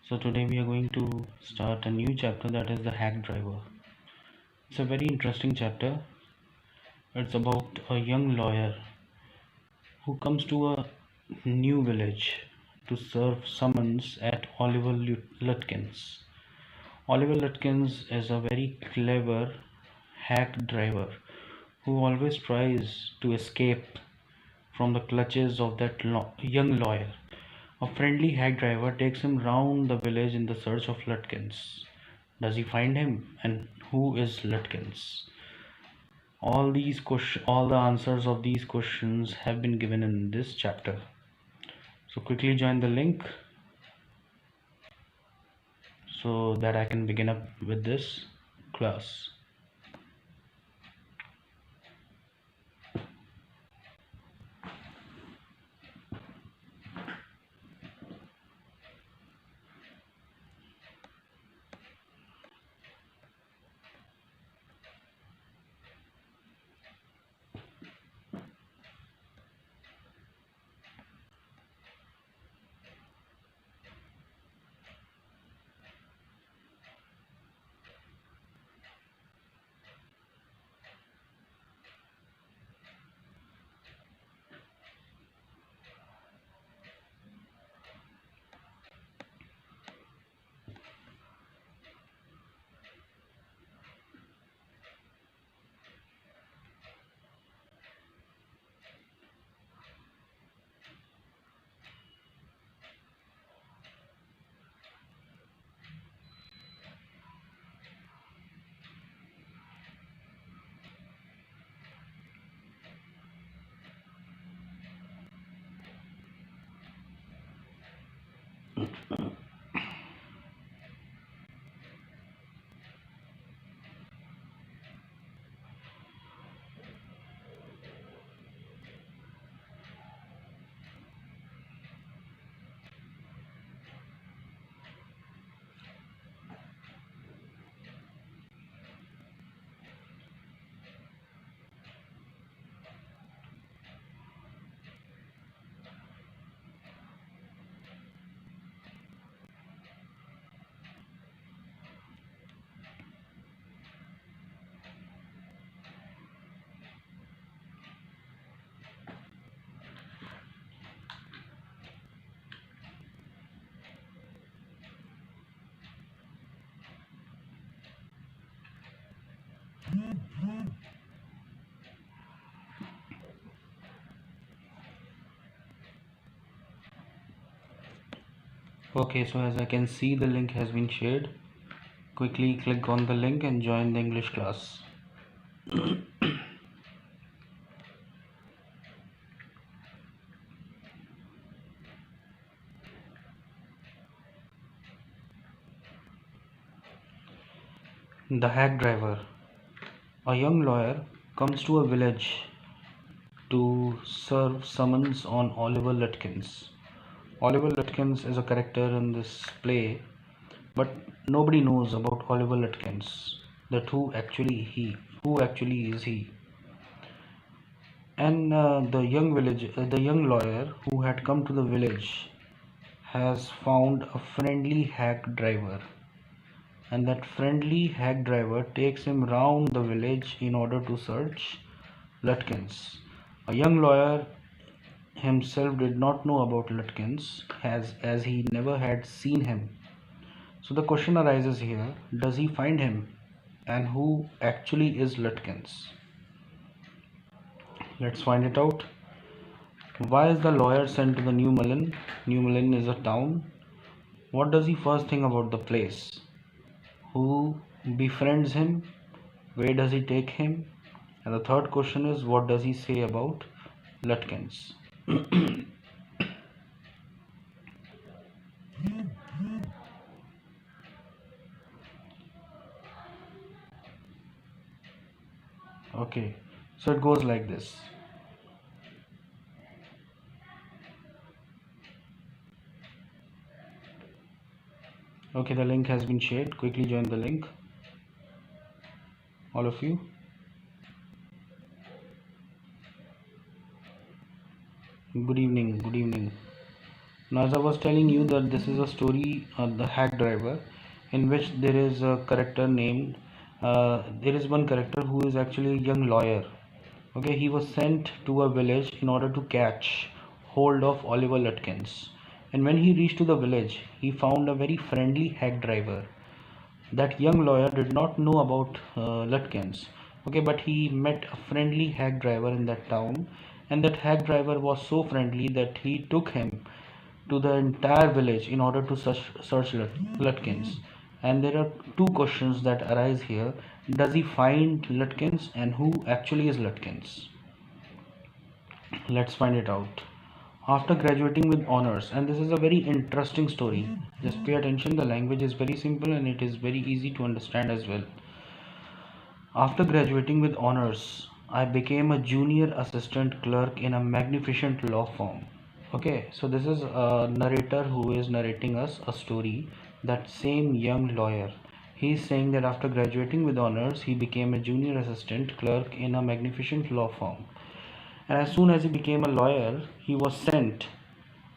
So today we are going to start a new chapter, that is the hack driver. It's a very interesting chapter. It's about a young lawyer who comes to a new village to serve summons at Oliver Lutkins. Oliver Lutkins is a very clever hack driver who always tries to escape from the clutches of that young lawyer. A friendly hack driver takes him round the village in the search of Lutkins. Does he find him? And who is Lutkins? All the answers of these questions have been given in this chapter. So quickly join the link so that I can begin up with this class. Okay, so as I can see, the link has been shared. Quickly click on the link and join the English class. The hack driver. A young lawyer comes to a village to serve summons on Oliver Lutkins. Oliver Lutkins is a character in this play, but nobody knows about Oliver Lutkins. That who actually is he? And the young lawyer who had come to the village has found a friendly hack driver, and that friendly hack driver takes him round the village in order to search Lutkins. A young lawyer himself did not know about Lutkins as he never had seen him. So the question arises here, does he find him? And who actually is Lutkins? Let's find it out. Why is the lawyer sent to the New Mullen? New Mullen is a town. What does he first think about the place? Who befriends him? Where does he take him? And the third question is, what does he say about Lutkins? Okay, so it goes like this. Okay, the link has been shared. Quickly join the link, all of you. Good evening, good evening. Now, as I was telling you that this is a story, the hack driver, in which there is a character named, there is one character who is actually a young lawyer. Okay, he was sent to a village in order to catch hold of Oliver Lutkins. And when he reached to the village, he found a very friendly hack driver. That young lawyer did not know about Lutkins. Okay, but he met a friendly hack driver in that town, and that hack driver was so friendly that he took him to the entire village in order to search Lutkins. And there are two questions that arise here. Does he find Lutkins, and who actually is Lutkins? Let's find it out. After graduating with honors, and this is a very interesting story, just pay attention, the language is very simple and it is very easy to understand as well. After graduating with honors, I became a junior assistant clerk in a magnificent law firm. Okay, so this is a narrator who is narrating us a story. That same young lawyer, he is saying that after graduating with honors, he became a junior assistant clerk in a magnificent law firm. And as soon as he became a lawyer, he was sent.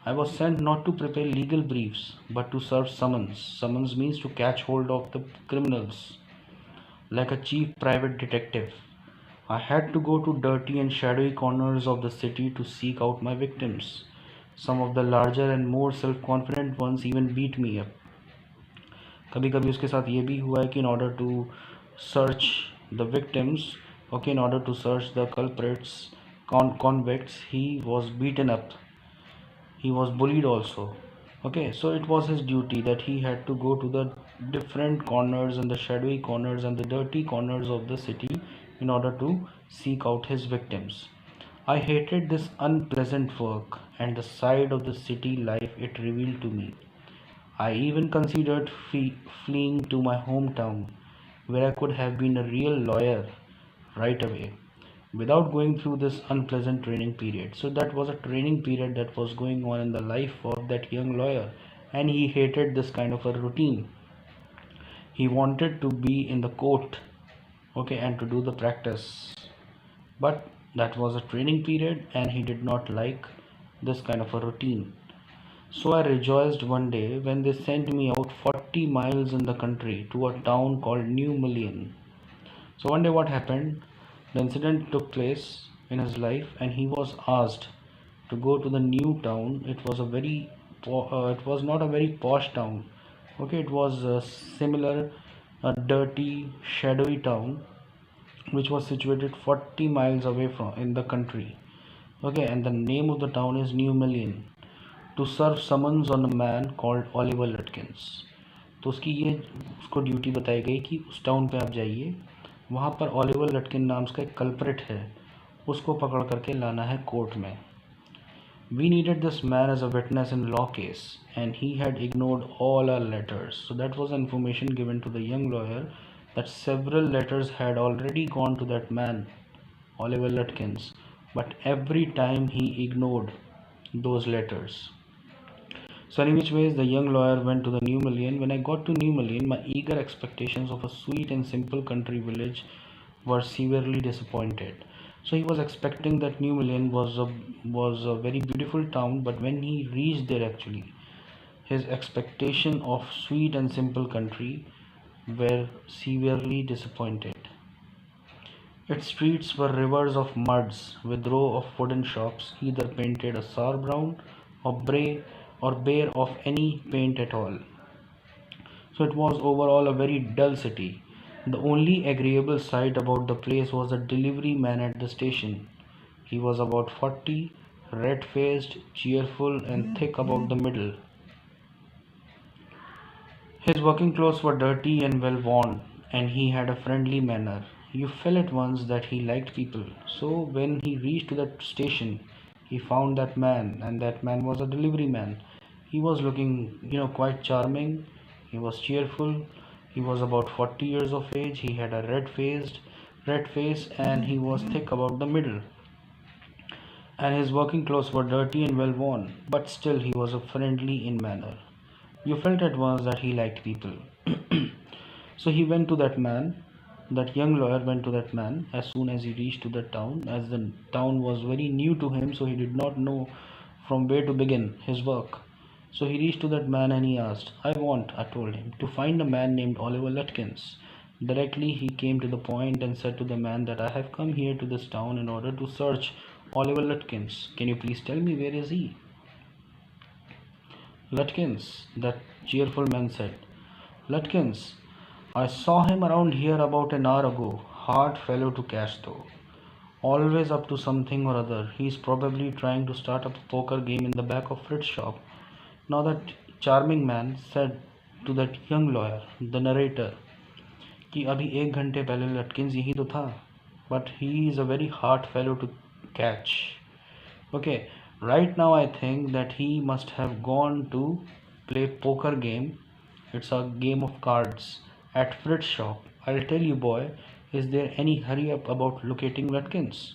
I was sent not to prepare legal briefs, but to serve summons. Summons means to catch hold of the criminals, like a chief private detective. I had to go to dirty and shadowy corners of the city to seek out my victims. Some of the larger and more self-confident ones even beat me up. कभी कभी उसके साथ ये भी हुआ है कि in order to search the victims, okay, in order to search the culprits, convicts, he was beaten up, he was bullied also. Okay, so it was his duty that he had to go to the different corners and the shadowy corners and the dirty corners of the city in order to seek out his victims. I hated this unpleasant work and the side of the city life it revealed to me. I even considered fleeing to my hometown, where I could have been a real lawyer right away without going through this unpleasant training period. So, that was a training period that was going on in the life of that young lawyer, and he hated this kind of a routine. He wanted to be in the court, okay, and to do the practice, but that was a training period, and he did not like this kind of a routine. So I rejoiced one day when they sent me out 40 miles in the country to a town called New Million. So one day what happened? The incident took place in his life and he was asked to go to the new town. It was it was not a very posh town. Okay, it was a similar, a dirty, shadowy town which was situated 40 miles away from in the country. Okay, and the name of the town is New Million. To serve summons on a man called Oliver Lutkins. तो उसकी ये उसको duty बताई गई कि उस town पे आप जाइए, वहाँ पर ऑलिवर लटकिन नाम का एक कल्प्रिट है, उसको पकड़ करके लाना है कोर्ट में. We needed this man as a witness in law case and he had ignored all our letters. So that was information given to the young lawyer that several letters had already gone to that man, Oliver Lutkins, but every time he ignored those letters. So any which ways, the young lawyer went to the New Million. When I got to New Million, my eager expectations of a sweet and simple country village were severely disappointed. So he was expecting that New Million was a very beautiful town, but when he reached there, actually, his expectation of sweet and simple country were severely disappointed. Its streets were rivers of muds with row of wooden shops, either painted a sour brown or gray or bare of any paint at all. So it was overall a very dull city. The only agreeable sight about the place was a delivery man at the station. He was about 40, red faced, cheerful, and thick about the middle. His working clothes were dirty and well worn, and he had a friendly manner. You felt at once that he liked people. So when he reached to the station, he found that man, and that man was a delivery man. He was looking, quite charming. He was cheerful. He was about 40 years of age. He had a red face, and he was thick about the middle. And his working clothes were dirty and well worn, but still he was a friendly in manner. You felt at once that he liked people. So he went to that man. That young lawyer went to that man as soon as he reached to the town, as the town was very new to him, so he did not know from where to begin his work. So he reached to that man and he asked, I told him, to find a man named Oliver Lutkins. Directly he came to the point and said to the man that I have come here to this town in order to search Oliver Lutkins. Can you please tell me where is he? Lutkins, that cheerful man said. Lutkins, I saw him around here about an hour ago. Hard fellow to catch though. Always up to something or other. He's probably trying to start up a poker game in the back of Fritz's shop. Now that charming man said to that young lawyer, the narrator, कि अभी 1 घंटे पहले लटकिंस यही तो था, but he is a very hard fellow to catch. Okay, right now I think that he must have gone to play poker game. It's a game of cards at Fritz's shop. I'll tell you, boy, is there any hurry up about locating Lutkins?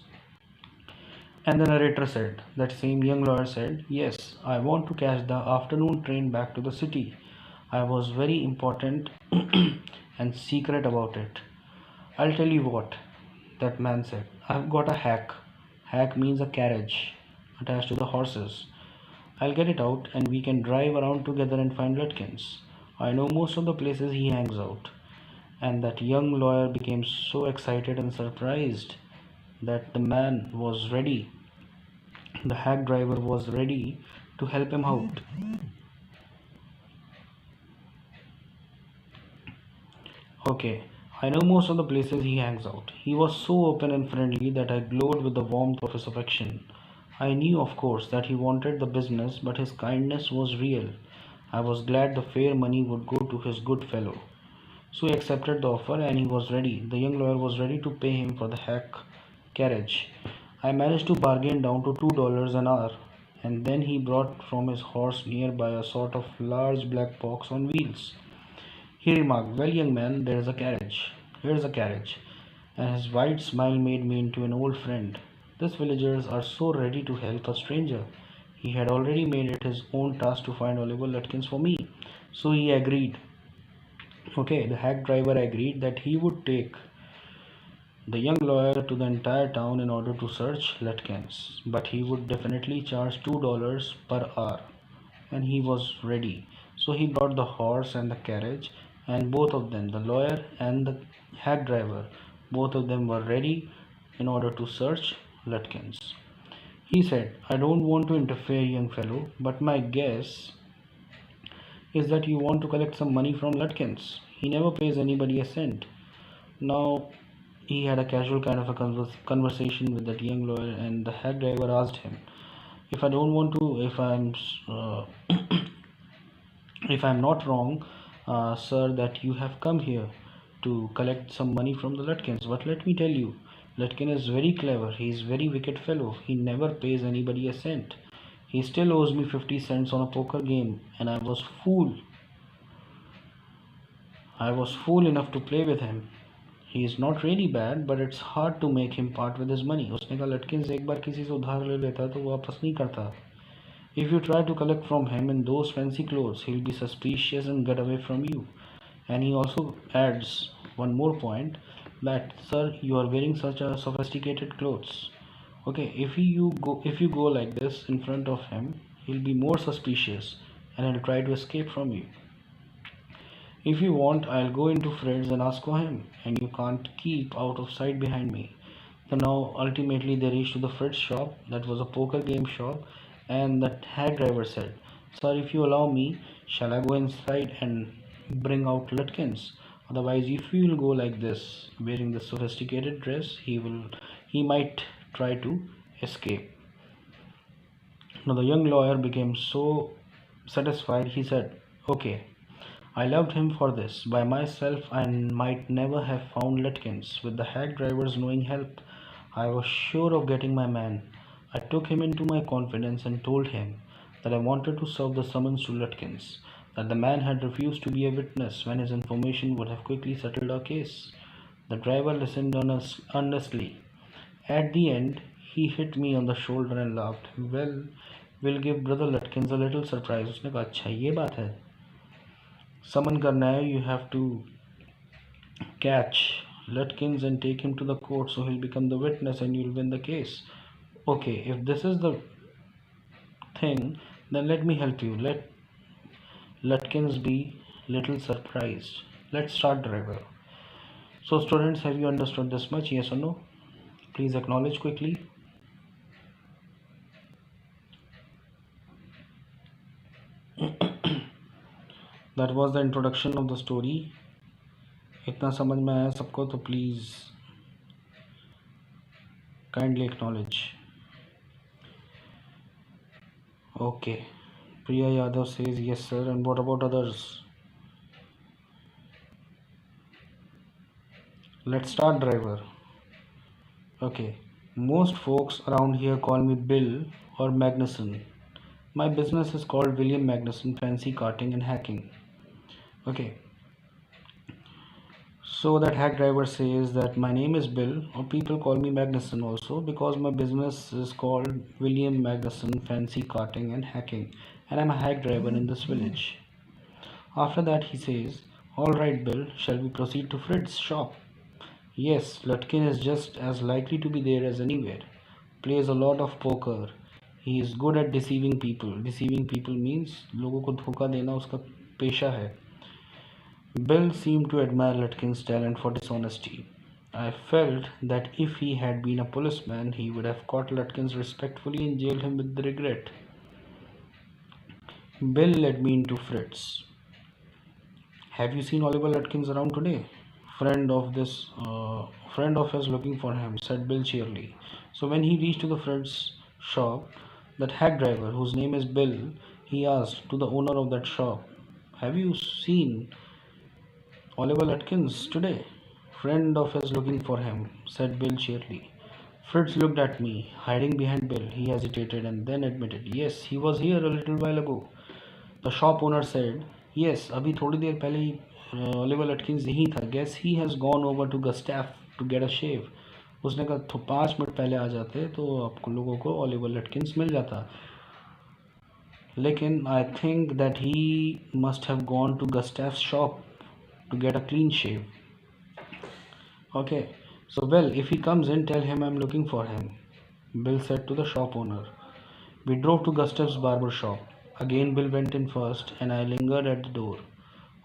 And the narrator said, that same young lawyer said, yes, I want to catch the afternoon train back to the city. I was very important and secret about it. I'll tell you what, that man said. I've got a hack. Hack means a carriage attached to the horses. I'll get it out and we can drive around together and find Lutkins. I know most of the places he hangs out. And that young lawyer became so excited and surprised that the man was ready. The hack driver was ready to help him out. Okay, I know most of the places he hangs out. He was so open and friendly that I glowed with the warmth of his affection. I knew, of course, that he wanted the business, but his kindness was real. I was glad the fair money would go to his good fellow. So he accepted the offer and he was ready. The young lawyer was ready to pay him for the hack carriage. I managed to bargain down to $2 an hour, and then he brought from his horse nearby a sort of large black box on wheels. He remarked, well, young man, there's a carriage. Here's a carriage. And his wide smile made me into an old friend. These villagers are so ready to help a stranger. He had already made it his own task to find Oliver Lutkins for me. So he agreed. Okay, the hack driver agreed that he would take the young lawyer to the entire town in order to search Lutkins, but he would definitely charge $2 per hour, and he was ready. So he brought the horse and the carriage, and both of them, the lawyer and the hack driver, both of them were ready in order to search Lutkins. He said, I don't want to interfere, young fellow, but my guess is that you want to collect some money from Lutkins. He never pays anybody a cent. Now, he had a casual kind of a conversation with that young lawyer, and the hack driver asked him, if I don't want to, if I'm not wrong, sir, that you have come here to collect some money from the Lutkins. But let me tell you, Lutkin is very clever. He is very wicked fellow. He never pays anybody a cent. He still owes me 50 cents on a poker game, and I was fool enough to play with him. He is not really bad, but it's hard to make him part with his money. उसने कहा लटकिंस एक बार किसी से उधार ले लेता तो वो वापस नहीं करता. If you try to collect from him in those fancy clothes, he'll be suspicious and get away from you. And he also adds one more point, that sir, you are wearing such a sophisticated clothes. Okay, if you go like this in front of him, he'll be more suspicious and he'll try to escape from you. If you want, I'll go into Fred's and ask for him, and you can't keep out of sight behind me. So now ultimately they reached to the Fred's shop, that was a poker game shop, and the hack driver said, sir, if you allow me, shall I go inside and bring out Lutkins? Otherwise, if you will go like this, wearing the sophisticated dress, he might try to escape. Now the young lawyer became so satisfied, he said, okay, I loved him for this. By myself, I might never have found Lutkins. With the hack driver's knowing help, I was sure of getting my man. I took him into my confidence and told him that I wanted to serve the summons to Lutkins, that the man had refused to be a witness when his information would have quickly settled our case. The driver listened earnestly. At the end, he hit me on the shoulder and laughed. Well, we'll give brother Lutkins a little surprise. उसने कहा अच्छा ये बात है. Summon करना है, you have to catch Lutkins and take him to the court so he'll become the witness and you'll win the case. Okay, if this is the thing, then let me help you. Lutkins be little surprised. Let's start, driver. So, students, have you understood this much? Yes or no? Please acknowledge quickly. That was the introduction of the story. इतना समझ में आया सबको तो please kindly acknowledge. Okay. Priya Yadav says yes sir. And what about others? Let's start, driver. Okay. Most folks around here call me Bill or Magnuson. My business is called William Magnuson Fancy Karting and Hacking. Okay. So that hack driver says that my name is Bill, or people call me Magnuson also, because my business is called William Magnuson Fancy Karting and Hacking, and I'm a hack driver in this village. After that he says, alright Bill, shall we proceed to Fred's shop? Yes, Lutkin is just as likely to be there as anywhere. Plays a lot of poker. He is good at deceiving people. Deceiving people means लोगों को धोखा देना उसका पेशा है. Bill seemed to admire Lutkin's talent for dishonesty. I felt that if he had been a policeman, he would have caught Lutkins respectfully and jailed him with regret. Bill led me into Fritz. Have you seen Oliver Lutkins around today? Friend of his looking for him, said Bill cheerily. So when he reached to the Fritz shop, that hack driver, whose name is Bill, he asked to the owner of that shop, have you seen Oliver Atkins today? Friend of his looking for him, said Bill cheerily. Fritz looked at me, hiding behind Bill. He hesitated and then admitted, yes, he was here a little while ago. The shop owner said, yes, अभी थोड़ी देर पहले ही Oliver Atkins यहीं था. Guess he has gone over to Gustav to get a shave. उसने कहा तो 5 minute पहले आ जाते तो आपको लोगों को Oliver Atkins मिल जाता. लेकिन I think that he must have gone to Gustav's shop to get a clean shave. Okay, so well, if he comes in, tell him I'm looking for him, Bill said to the shop owner. We drove to Gustav's barber shop. Again, Bill went in first, and I lingered at the door.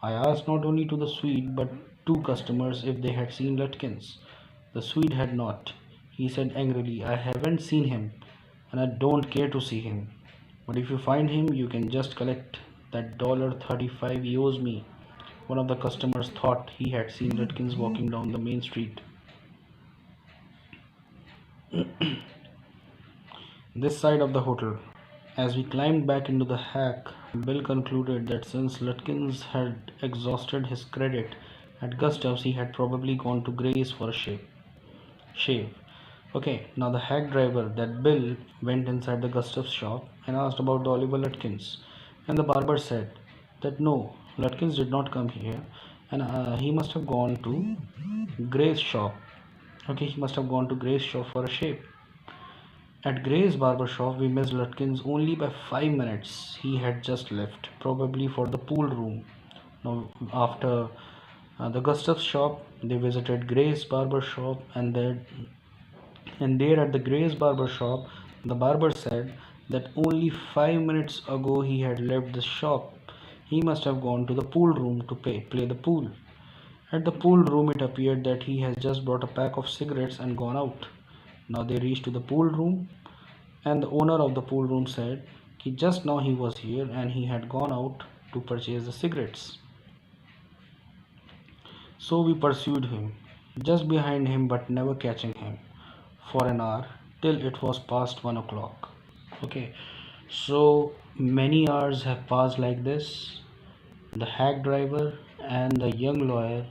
I asked not only to the Swede but 2 customers if they had seen Lutkins. The Swede had not. He said angrily, I haven't seen him, and I don't care to see him. But if you find him, you can just collect that $35 he owes me. One of the customers thought he had seen Lutkins walking down the main street. This side of the hotel. As we climbed back into the hack, Bill concluded that since Lutkins had exhausted his credit at Gustav's, he had probably gone to Gray's for a shave. Okay, now the hack driver, that Bill, went inside the Gustav's shop and asked about the Oliver Lutkins. And the barber said that no, Lutkins did not come here, and he must have gone to Gray's shop. Okay, he must have gone to Gray's shop for a shave. At Gray's barber shop, we missed Lutkins only by 5 minutes. He had just left, probably for the pool room. Now, after the Gustav's shop, they visited Gray's barber shop, and there at the Gray's barber shop, the barber said that only 5 minutes ago he had left the shop. He must have gone to the pool room to play the pool. At the pool room, it appeared that he has just bought a pack of cigarettes and gone out. Now they reached to the pool room, and the owner of the pool room said that just now he was here and he had gone out to purchase the cigarettes. So we pursued him, just behind him but never catching him, for an hour till it was past 1 o'clock. Okay, so many hours have passed like this. The hack driver and the young lawyer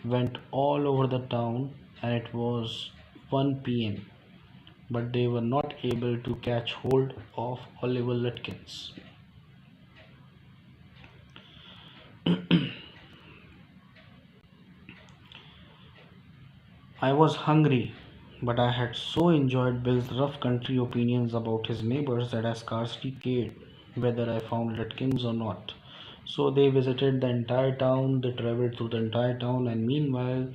went all over the town, and it was 1 p.m. but they were not able to catch hold of Oliver Lutkins. I was hungry, but I had so enjoyed Bill's rough country opinions about his neighbors that I scarcely cared whether I found Lutkins or not. So they visited the entire town, they traveled through the entire town, and meanwhile,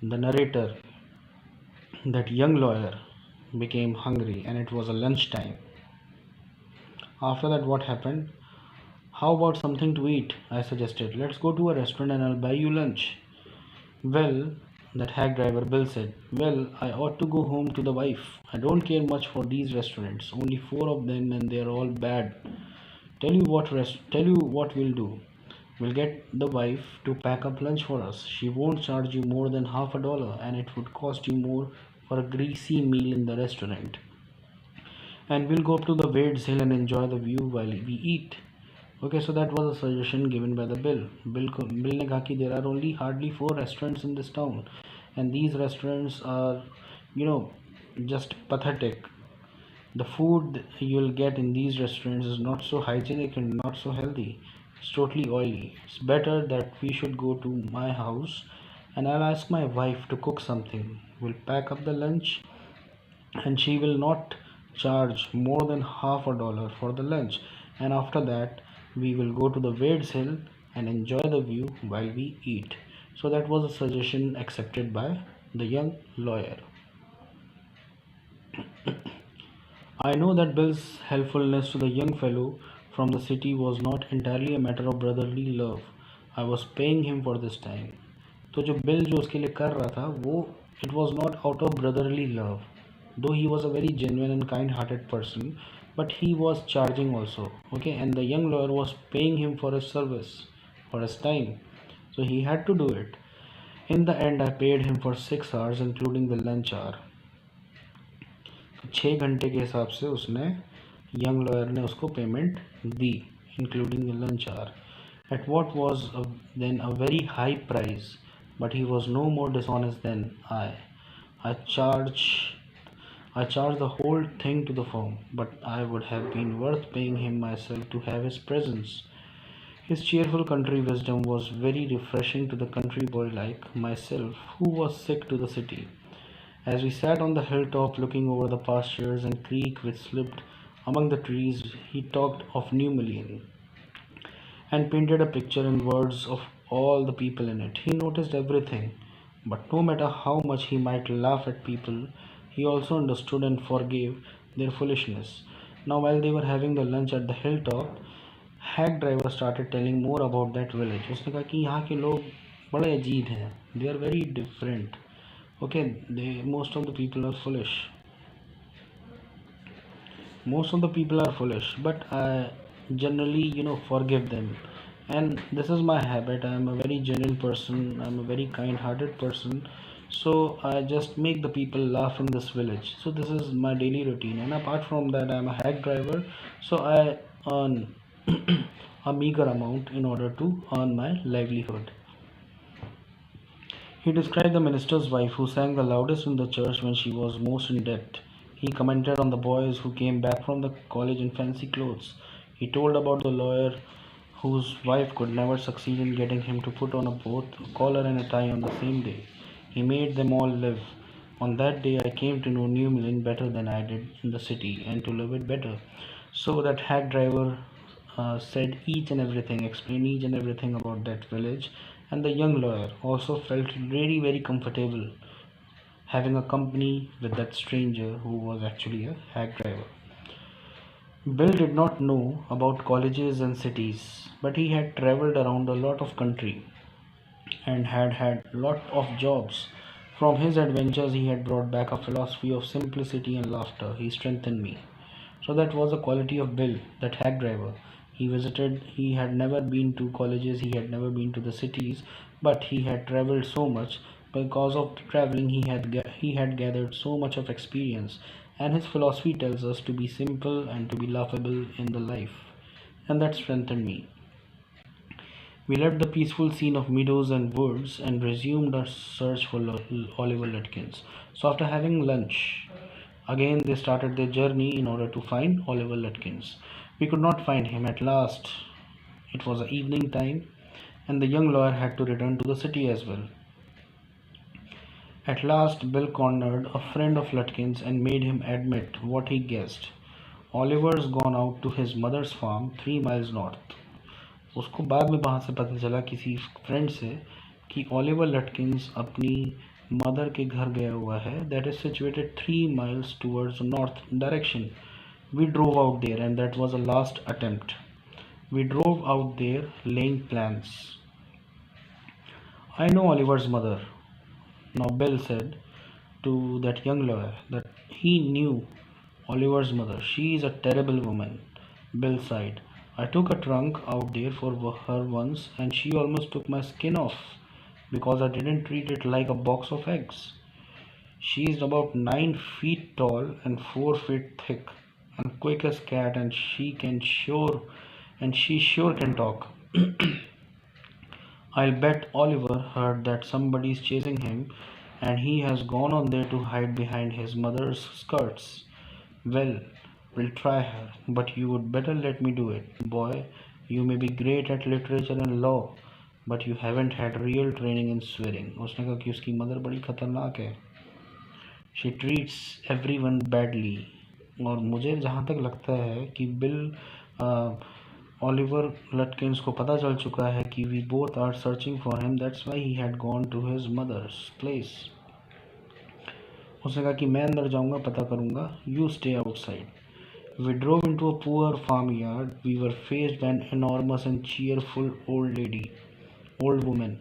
the narrator, that young lawyer, became hungry, and it was a lunchtime. After that, what happened? How about something to eat? I suggested. Let's go to a restaurant and I'll buy you lunch. Well, that hack driver Bill said, well, I ought to go home to the wife. I don't care much for these restaurants. Only four of them and they're all bad. Tell you what we'll do. We'll get the wife to pack up lunch for us. She won't charge you more than half a dollar and it would cost you more for a greasy meal in the restaurant. And we'll go up to the Wade's Hill and enjoy the view while we eat. Okay, so that was a suggestion given by the Bill. Bill ने कहा कि there are only hardly 4 restaurants in this town, and these restaurants are, you know, just pathetic. The food you'll get in these restaurants is not so hygienic and not so healthy. It's totally oily. It's better that we should go to my house, and I'll ask my wife to cook something. We'll pack up the lunch and she will not charge more than half a dollar for the lunch, and after that we will go to the Wade's Hill and enjoy the view while we eat. So that was a suggestion accepted by the young lawyer. I know that Bill's helpfulness to the young fellow from the city was not entirely a matter of brotherly love. I was paying him for this time. तो जो bill जो उसके लिए कर रहा था वो it was not out of brotherly love, though he was a very genuine and kind-hearted person, but he was charging also. Okay, and the young lawyer was paying him for his service, for his time, so he had to do it. In the end I paid him for 6 hours including the lunch hour. 6 घंटे के हिसाब से उसने young lawyer ने उसको payment the, including the lunch hour, at what was then a very high price, but he was no more dishonest than I. I charged the whole thing to the firm, but I would have been worth paying him myself to have his presence. His cheerful country wisdom was very refreshing to the country boy like myself who was sick to the city. As we sat on the hilltop looking over the pastures and creek which slipped among the trees, he talked of New Million and painted a picture in words of all the people in it. He noticed everything, but no matter how much he might laugh at people, he also understood and forgave their foolishness. Now, while they were having the lunch at the hilltop, hack driver started telling more about that village. उसने कहा कि यहाँ के लोग बड़े अजीब हैं. They are very different. Okay, most of the people are foolish. Most of the people are foolish, but I generally, forgive them. And this is my habit. I am a very genuine person. I'm a very kind-hearted person. So I just make the people laugh in this village. So this is my daily routine. And apart from that, I'm a hack driver. So I earn a meager amount in order to earn my livelihood. He described the minister's wife who sang the loudest in the church when she was most in debt. He commented on the boys who came back from the college in fancy clothes. He told about the lawyer whose wife could never succeed in getting him to put on both a collar and a tie on the same day. He made them all live. On that day I came to know New Milan better than I did in the city and to love it better. So that hack driver said each and everything, explained each and everything about that village, and the young lawyer also felt very very comfortable having a company with that stranger who was actually a hack driver. Bill did not know about colleges and cities, but he had traveled around a lot of country and had had lot of jobs. From his adventures he had brought back a philosophy of simplicity and laughter. He strengthened me. So that was a quality of Bill, that hack driver. He had never been to colleges, he had never been to the cities, but he had traveled so much. Because of traveling he had gathered so much of experience, and his philosophy tells us to be simple and to be laughable in the life, and that strengthened me. We left the peaceful scene of meadows and woods and resumed our search for Oliver Lutkins. So after having lunch, again they started their journey in order to find Oliver Lutkins. We could not find him. At last, it was the evening time, and the young lawyer had to return to the city as well. At last, Bill cornered a friend of Lutkins and made him admit what he guessed. Oliver's gone out to his mother's farm 3 miles north. उसको बाद में वहाँ से पता चला किसी friend से कि ओलिवर लटकिंस अपनी मदर के घर गया हुआ है. That is situated 3 miles towards the north direction. We drove out there and that was a last attempt. We drove out there laying plans. I know Oliver's mother. Now Bill said to that young lawyer that he knew Oliver's mother. She is a terrible woman. Bill sighed. I took a trunk out there for her once and she almost took my skin off because I didn't treat it like a box of eggs. She is about 9 feet tall and 4 feet thick and quick as cat and she sure can talk. I'll bet Oliver heard that somebody's chasing him and he has gone on there to hide behind his mother's skirts. Well, we'll try her, but you would better let me do it. Boy, you may be great at literature and law, but you haven't had real training in swearing. उसने कहा कि उसकी mother बड़ी खतरनाक है. She treats everyone badly. और मुझे जहाँ तक लगता है कि बिल Oliver Lutkins को पता चल चुका है कि we both are searching for him. That's why he had gone to his mother's place. उसने कहा कि मैं अंदर जाऊंगा पता करूंगा. You stay outside. We drove into a poor farmyard. We were faced by an enormous and cheerful old woman.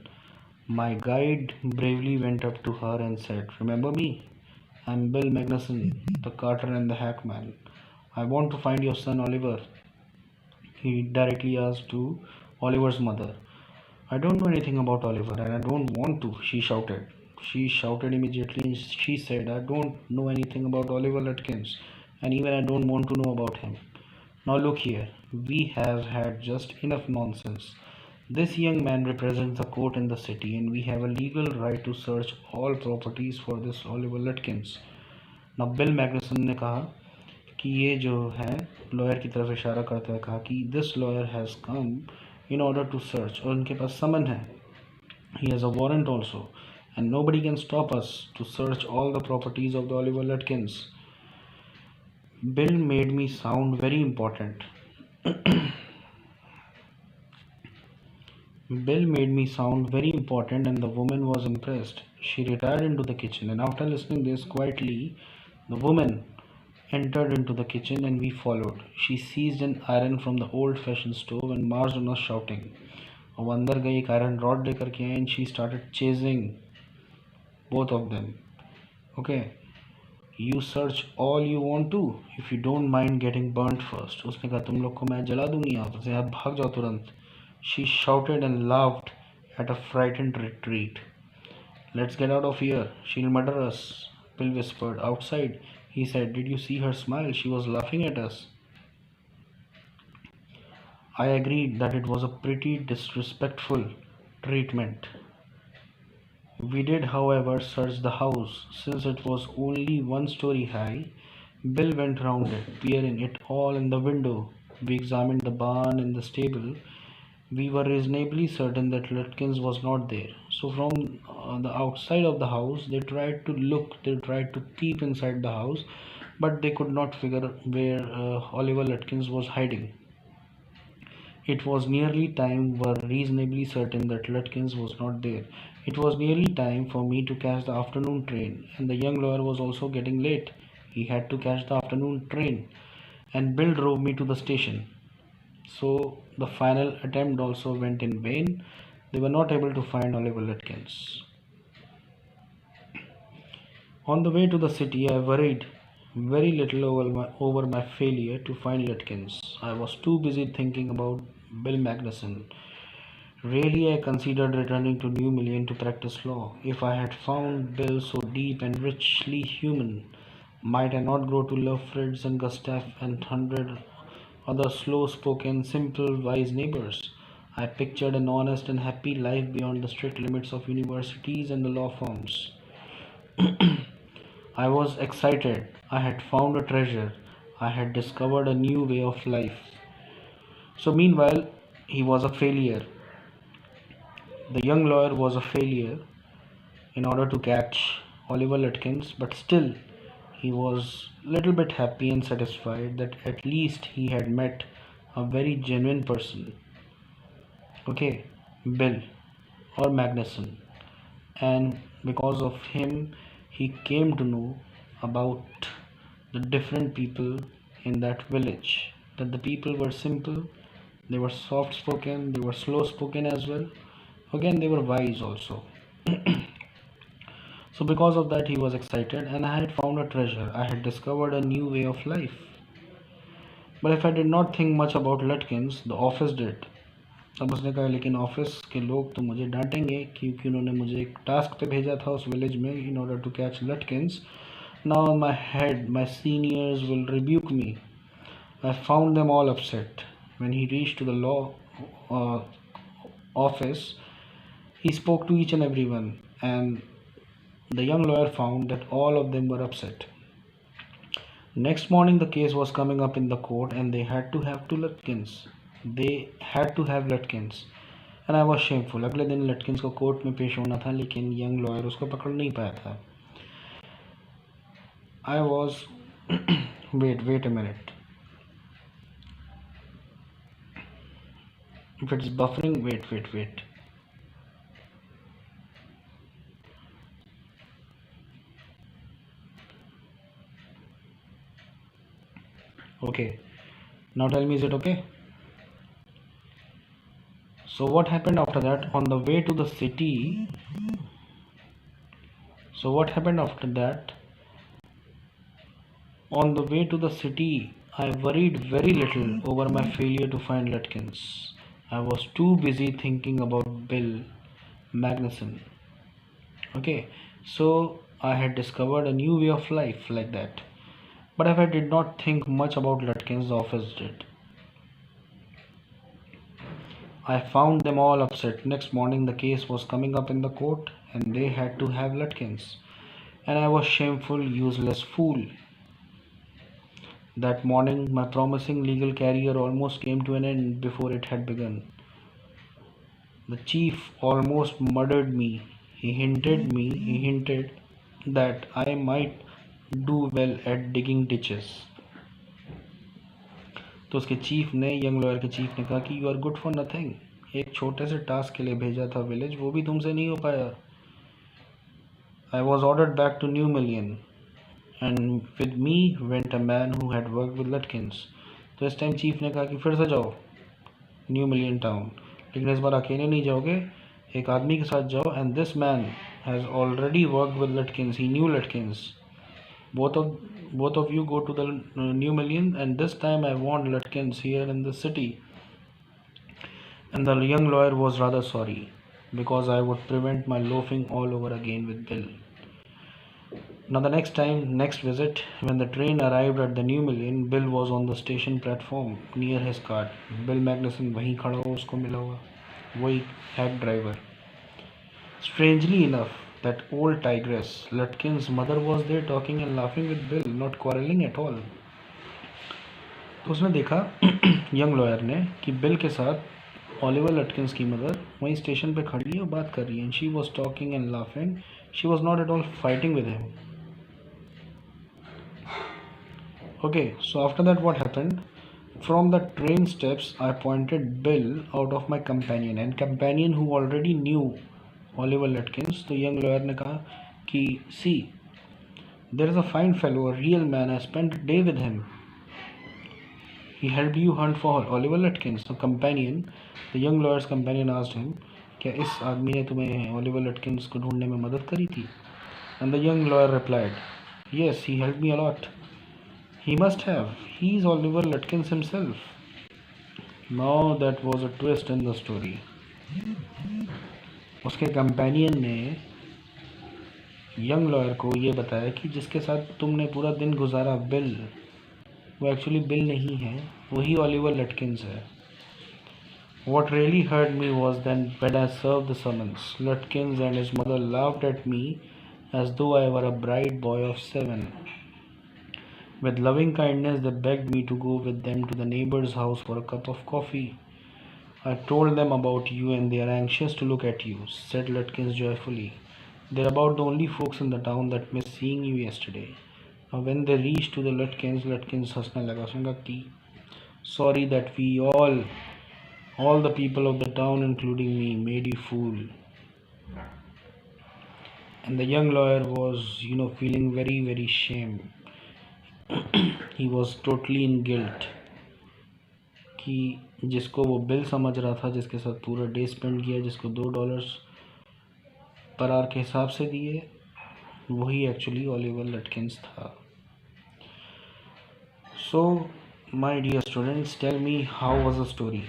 My guide bravely went up to her and said, "Remember me? I'm Bill Magnuson, the carter and the hackman. I want to find your son Oliver." He directly asked to Oliver's mother. "I don't know anything about Oliver and I don't want to," she shouted. She shouted immediately and she said, "I don't know anything about Oliver Lutkins and even I don't want to know about him. Now look here, we have had just enough nonsense. This young man represents the court in the city and we have a legal right to search all properties for this Oliver Lutkins." Now Bill Magnuson ने कहा कि ये जो है lawyer की तरफ इशारा करते हुए कहा कि this lawyer has come in order to search, और उनके पास समन है. He has a warrant also and nobody can stop us to search all the properties of the Oliver Lutkins. Bill made me sound very important. Bill made me sound very important and the woman was impressed. She retired into the kitchen and after listening this quietly, the woman entered into the kitchen and we followed. She seized an iron from the old-fashioned stove and marched on us shouting. वो अंदर गई एक iron rod लेकर के आई and she started chasing both of them. Okay, you search all you want to if you don't mind getting burnt first. उसने कहा तुम लोग को मैं जला दूंगी, यहाँ से आप भाग जाओ तुरंत. She shouted and laughed at a frightened retreat. "Let's get out of here. She'll murder us," Bill whispered. "Outside," he said. "Did you see her smile? She was laughing at us." I agreed that it was a pretty disrespectful treatment. We did, however, search the house. Since it was only 1 story high, Bill went round it, peering it all in the window. We examined the barn and the stable. We were reasonably certain that Lutkins was not there. So from the outside of the house, they tried to peep inside the house, but they could not figure where Oliver Lutkins was hiding. It was nearly time, were reasonably certain that Lutkins was not there. It was nearly time for me to catch the afternoon train, and the young lawyer was also getting late. He had to catch the afternoon train, and Bill drove me to the station. So the final attempt also went in vain. They were not able to find Oliver Lutkins. On the way to the city, I worried very little over my failure to find Lutkins. I was too busy thinking about Bill Magnuson. Really, I considered returning to New Million to practice law. If I had found Bill so deep and richly human, might I not grow to love Fritz and Gustav and 100 other slow-spoken, simple, wise neighbors? I pictured an honest and happy life beyond the strict limits of universities and the law firms. I was excited. I had found a treasure. I had discovered a new way of life. So meanwhile, he was a failure. The young lawyer was a failure in order to catch Oliver Lutkins, but still he was a little bit happy and satisfied that at least he had met a very genuine person. Okay, Bill or Magnuson. And because of him, he came to know about the different people in that village. That the people were simple, They were soft spoken, they were slow spoken as well. Again, they were wise also. So, because of that, he was excited, and I had found a treasure. I had discovered a new way of life. But if I did not think much about Lutkins, the office did. तब उसने कहा लेकिन office के लोग तो मुझे डांटेंगे क्योंकि उन्होंने मुझे एक टास्क पे भेजा था उस विलेज में in order to catch Lutkins. Now in my head my seniors will rebuke me. I found them all upset. When he reached to the law office, he spoke to each and everyone, and the young lawyer found that all of them were upset. Next morning, the case was coming up in the court, and they had to have two Lutkins. They had to have Lutkins. And I was shameful. अगले दिन लटकिंस को court में पेश होना था लेकिन young lawyer उसको पकड़ नहीं पाया था. I was wait a minute. If it's buffering, wait. Okay. Now tell me, is it okay? So what happened after that? On the way to the city. So what happened after that? On the way to the city, I worried very little over my failure to find Lutkins. I was too busy thinking about Bill Magnuson. Okay, so I had discovered a new way of life like that. But if I did not think much about Lutkins, the office did. I found them all upset. Next morning, the case was coming up in the court, and they had to have Lutkins. And I was shameful, useless fool. That morning, my promising legal career almost came to an end before it had begun. The chief almost murdered me. He hinted that I might do well at digging ditches. तो उसके chief ने young lawyer के chief ने कहा कि you are good for nothing. एक छोटे से टास्क के लिए भेजा था विलेज, वो भी तुमसे नहीं हो पाया. I was ordered back to New Million, and with me went a man who had worked with Lutkins. तो इस टाइम चीफ ने कहा कि फिर से जाओ न्यू मिलियन टाउन, लेकिन इस बार अकेले नहीं जाओगे, एक आदमी के साथ जाओ. And this man has already work with Lutkins. He knew Lutkins. both of you go to the New Million, and this time I want Lutkins here in the city. And the young lawyer was rather sorry because I would prevent my loafing all over again with Bill. Now the next visit, when the train arrived at the New Million, Bill was on the station platform near his car. Bill Magnuson वहीं खड़ा हुआ, उसको मिला हुआ, वही hack driver. Strangely enough, that old tigress, Lutkin's mother, was there talking and laughing with Bill, not quarreling at all. तो उसने देखा यंग लॉयर ने कि बिल के साथ ओलिवर लटकिंस की मदर वहीं स्टेशन पे खड़ी है और बात कर रही है. She was talking and laughing. She was not at all fighting with him. Okay, so after that what happened? From the train steps, I pointed Bill out of my companion, and companion who already knew Oliver Lutkins. The young lawyer ने कहा कि see, there is a fine fellow, a real man. I spent a day with him. He helped you hunt for Oliver Lutkins. The companion, the young lawyer's companion, asked him, क्या इस आदमी ने तुम्हें Oliver Lutkins को ढूंढने में मदद करी थी? And the young lawyer replied, yes, he helped me a lot. He must have. He is Oliver Lutkins himself. Now that was a twist in the story. उसके कंपेनियन ने यंग लॉयर को ये बताया कि जिसके साथ तुमने पूरा दिन गुजारा बिल, वो एक्चुअली बिल नहीं है, वही ओलिवर लटकिंस है. What really hurt me was then when I served the summons. Lutkins and his mother laughed at me as though I were a bright boy of 7. With loving kindness, they begged me to go with them to the neighbor's house for a cup of coffee. I told them about you, and they are anxious to look at you, said Lutkins joyfully. They're about the only folks in the town that missed seeing you yesterday. Now, when they reached to the Lutkins हंसने लगा. उसने कहा कि sorry that we all the people of the town, including me, made you fool. And the young lawyer was, feeling very, very shame. He was totally in guilt कि जिसको वो bill समझ रहा था, जिसके साथ पूरा डे स्पेंड किया, जिसको $2 पर आवर के हिसाब से दिए, वही एक्चुअली ओलिवर लटकिंस था. So my dear students, tell me how was the story.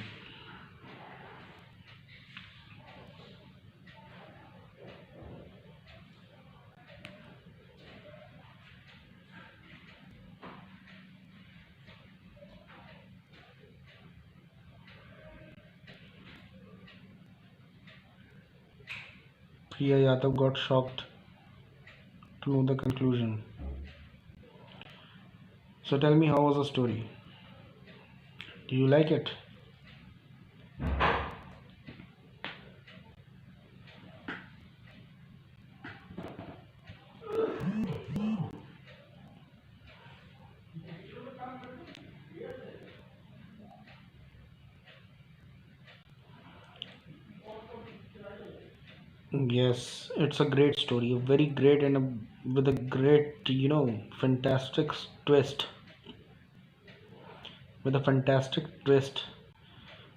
Priya Yadav got shocked to know the conclusion. So tell me, how was the story? Do you like it? Yes, it's a great story, a very great and with a great, fantastic twist. With a fantastic twist,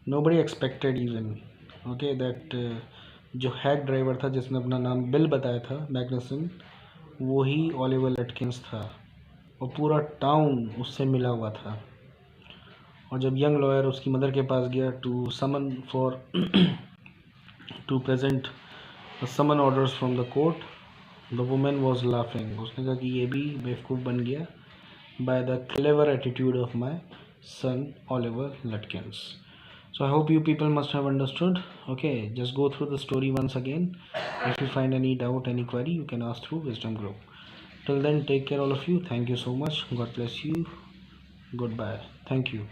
nobody expected even. Okay, that जो hack driver था जिसने अपना नाम bill बताया था Magnusson, वो ही Oliver Lutkins था और पूरा टाउन उससे मिला हुआ था. और जब यंग लॉयर उसकी मदर के पास गया to summon for to present summon orders from the court, the women was laughing. उसने कहा कि ये भी बेवकूफ़ बन गया by the clever attitude of my son Oliver Lutkins. So I hope you people must have understood. Okay, just go through the story once again. If you find any doubt, any query, you can ask through Wisdom Group. Till then, take care all of you. Thank you so much. God bless you. Goodbye. Thank you.